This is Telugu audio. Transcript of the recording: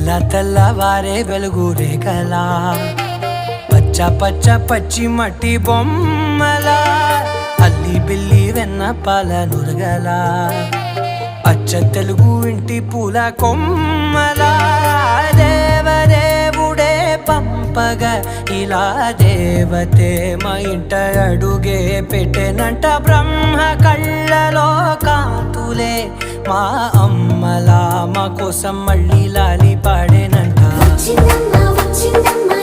తెల్లవారే వెలుగు రేఖలా పచ్చ పచ్చ పచ్చి మట్టి బొమ్మలా అల్లి బిల్లి వెన్న పాల నురగలా అచ్చ తెలుగు ఇంటి పూల కొమ్మలా దేవదేవుడే పంపగా ఇలా దేవతే మా ఇంట అడుగే పెట్టెనంట బ్రహ్మ కళ్ళలో కాంతులే మా అమ్మలా మా కోసం మళ్ళీ లాలి పాడేనంట. వచ్చిందమ్మా వచ్చిందమ్మా